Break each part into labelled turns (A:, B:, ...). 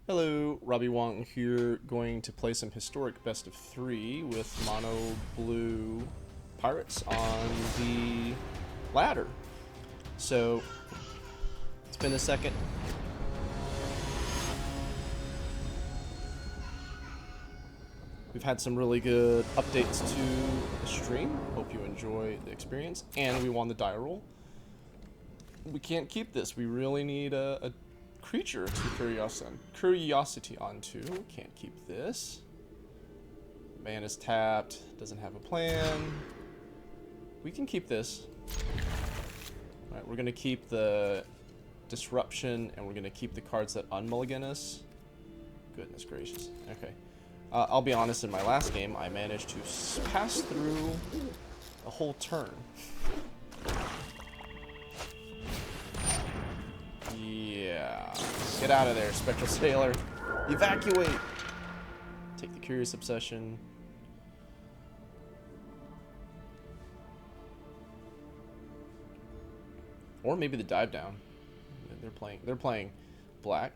A: Hello, Robbie Wong here, going to play some historic best of 3 with mono blue pirates on the ladder. So, it's been a second. We've had some really good updates to the stream. Hope you enjoy the experience. And we won the die roll. We can't keep this. We really need a creature to curiosity onto. Can't keep this. Man is tapped. Doesn't have a plan. We can keep this. Alright, we're gonna keep the disruption, and we're gonna keep the cards that unmulligan us. Goodness gracious. Okay. I'll be honest, in my last game, I managed to pass through a whole turn. Yeah. Get out of there, Spectral Sailor. Evacuate! Take the Curious Obsession. Or maybe the Dive Down. They're playing black.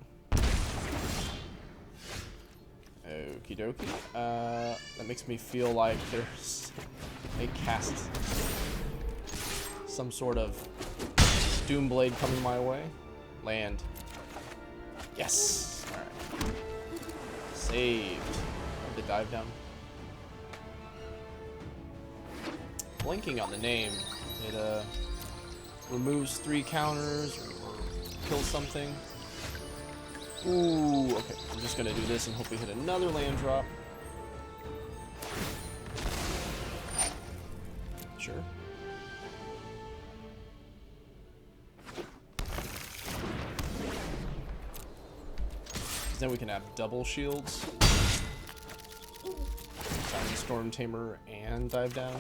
A: Okie dokie. That makes me feel like there's a cast some sort of Doomblade coming my way. Land. Yes! Alright. Saved. The dive down. Blinking on the name. It removes 3 counters or kills something. Ooh, okay. I'm just gonna do this and hope we hit another land drop. Sure. Then we can have double shields. Siren Stormtamer and dive down.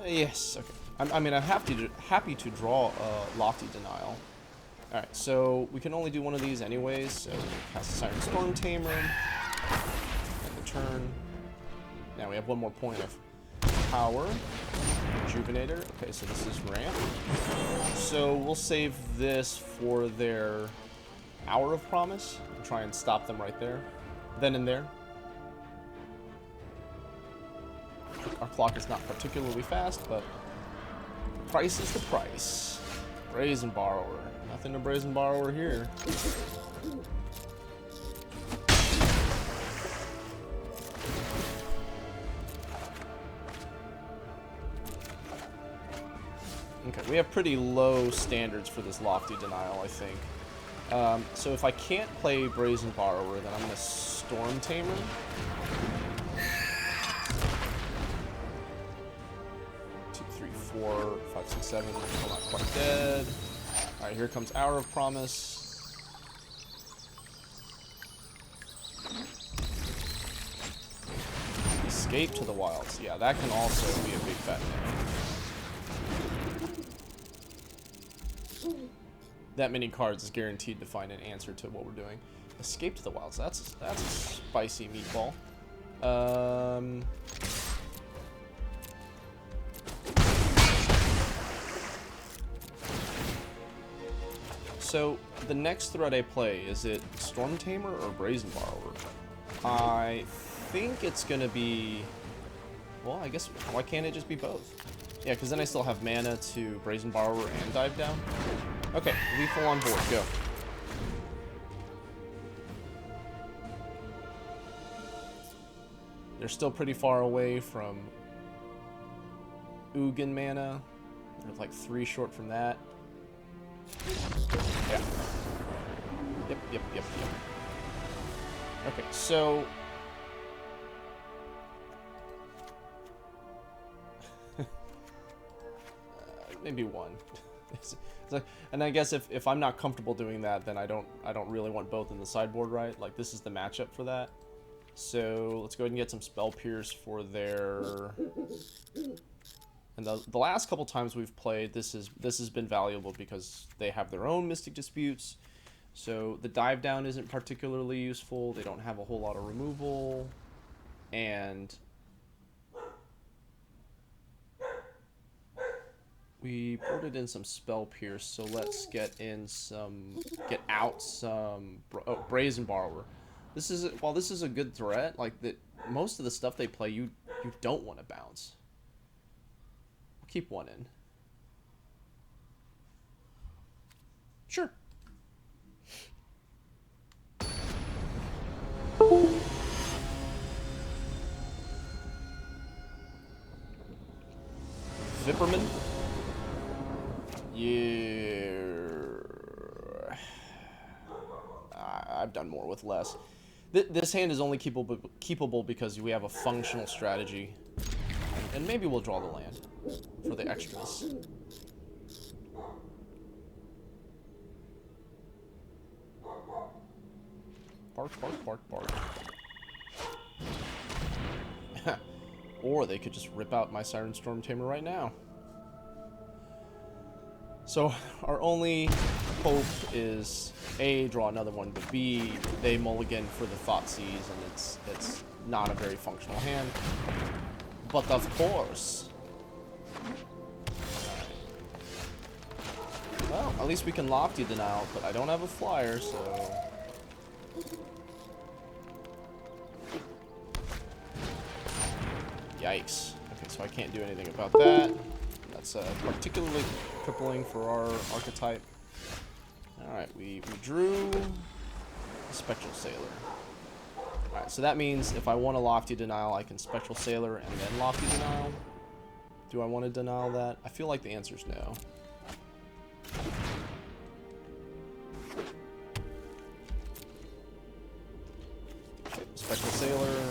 A: Yes, okay. I mean, I'm happy to draw a Lofty Denial. Alright, so we can only do one of these anyways, so cast a Siren Stormtamer. End the turn. Now we have one more point of power. Rejuvenator. Okay, so this is ramp. So we'll save this for their Hour of Promise and try and stop them right there. Then and there. Our clock is not particularly fast, but the price is the price. Brazen Borrower. Nothing to Brazen Borrower here. Okay, we have pretty low standards for this Lofty Denial, I think. So if I can't play Brazen Borrower, then I'm going to Stormtamer. 2, 3, 4, 5, 6, 7. I'm not quite dead. Alright, here comes Hour of Promise. Escape to the Wilds. Yeah, that can also be a big fat name. That many cards is guaranteed to find an answer to what we're doing. Escape to the Wilds. That's a spicy meatball. So the next threat I play, is it Stormtamer or Brazen Borrower? I think it's gonna be, well, I guess, why can't it just be both? Yeah, because then I still have mana to Brazen Borrower and dive down. Okay, lethal on board, go. They're still pretty far away from Ugin mana. They're like 3 short from that. Yeah. Yep. Okay, so maybe 1. And I guess if I'm not comfortable doing that, then I don't really want both in the sideboard, right? Like, this is the matchup for that. So let's go ahead and get some Spell Pierce for their. And the last couple times we've played, this has been valuable because they have their own Mystic Disputes. So the dive down isn't particularly useful. They don't have a whole lot of removal, and We boarded in some Spell Pierce, so let's get out some Brazen Borrower. While this is a good threat, like most of the stuff they play, you don't want to bounce. We'll keep one in. Sure. Vipperman. Yeah. I've done more with less. This hand is only keepable because we have a functional strategy. And maybe we'll draw the land for the extras. Bark, bark, bark, bark. Or they could just rip out my Siren Stormtamer right now. So our only hope is A, draw another one, but B, they mulligan for the Thoughtseize, and it's not a very functional hand. But of course. Well, at least we can Lofty Denial, but I don't have a flyer, so. Yikes. Okay, so I can't do anything about that. That's particularly crippling for our archetype. Alright, we drew a Spectral Sailor. Alright, so that means if I want a Lofty Denial, I can Spectral Sailor and then Lofty Denial. Do I want to denial that? I feel like the answer is no. Okay, Spectral Sailor.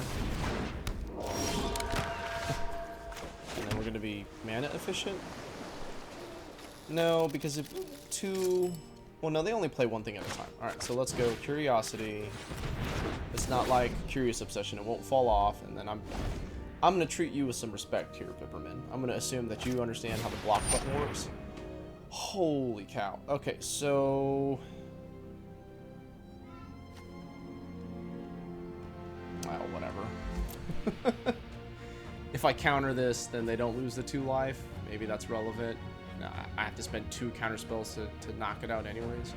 A: And then we're going to be mana efficient? No, because if two... Well, no, they only play one thing at a time. Alright, so let's go Curiosity. It's not like Curious Obsession. It won't fall off, and then I'm going to treat you with some respect here, Pipperman. I'm going to assume that you understand how the block button works. Holy cow. Okay, so... Well, whatever. If I counter this, then they don't lose the 2 life. Maybe that's relevant. No, I have to spend 2 counter spells to knock it out anyways.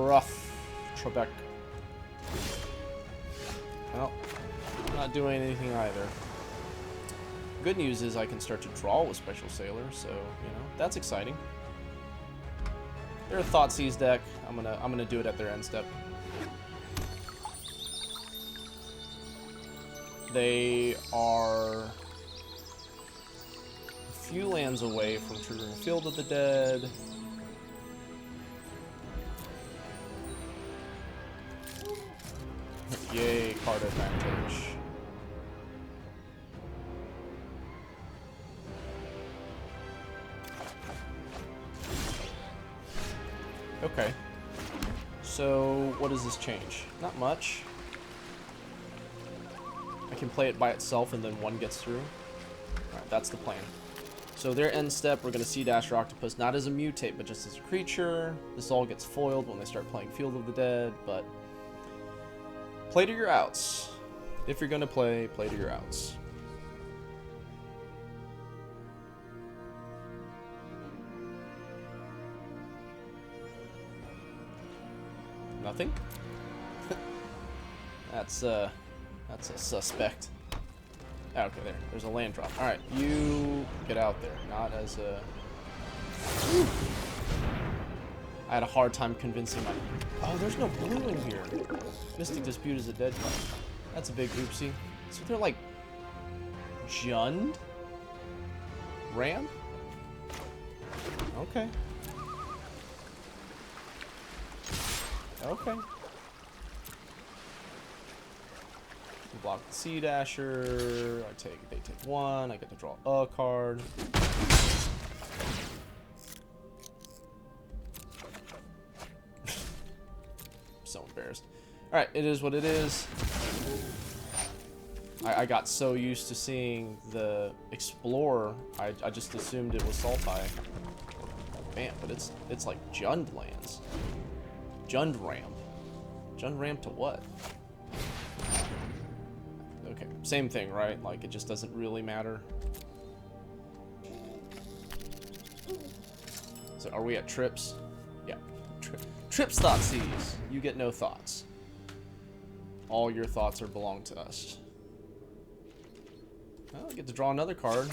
A: Rough. Trebek. Well, I'm not doing anything either. Good news is I can start to draw with Spectral Sailor, so, you know, that's exciting. They're a Thoughtseize deck. I'm gonna do it at their end step. They are a few lands away from triggering Field of the Dead. Yay, card advantage. Okay. So, what does this change? Not much. I can play it by itself and then one gets through. Alright, that's the plan. So their end step, we're going to Sea-Dasher Octopus, not as a mutate, but just as a creature. This all gets foiled when they start playing Field of the Dead, but... Play to your outs. If you're going to play to your outs. Nothing? That's a suspect. Oh, okay, there's a land drop. Alright, you get out there. Not as a... Whew. I had a hard time convincing my... Oh, there's no blue in here. Mystic Dispute is a dead card. That's a big oopsie. So they're like... Jund? Ram? Okay. Okay. Block the Sea-Dasher. They take 1. I get to draw a card. So embarrassed. Alright, it is what it is. I got so used to seeing the Explorer, I just assumed it was Sultai. Bam, but it's like Jund lands. Jund ramp. Jund ramp to what? Okay, same thing, right? Like, it just doesn't really matter. So, are we at trips? Yeah. Trips Thoughtseize. You get no thoughts. All your thoughts belong to us. Well, I get to draw another card.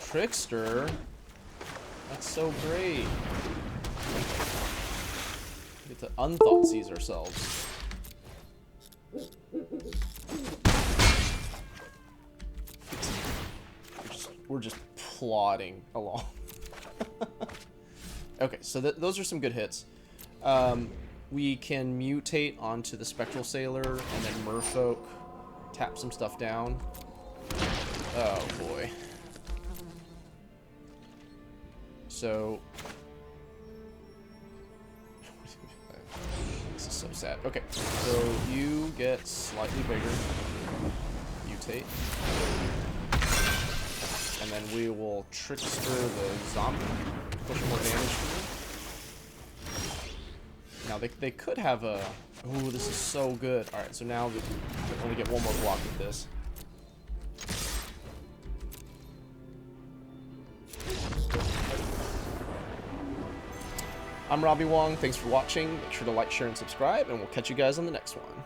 A: Trickster. That's so great. We get to unthoughtseize ourselves. We're just plodding along. Okay, so those are some good hits. We can mutate onto the Spectral Sailor and then Merfolk, tap some stuff down. Oh boy. So this is so sad. Okay, so you get slightly bigger. Mutate. And then we will Trickster the zombie. Push more damage through. Now, they could have a... Ooh, this is so good. Alright, so now we only get one more block with this. I'm Robbie Wong. Thanks for watching. Make sure to like, share, and subscribe, and we'll catch you guys on the next one.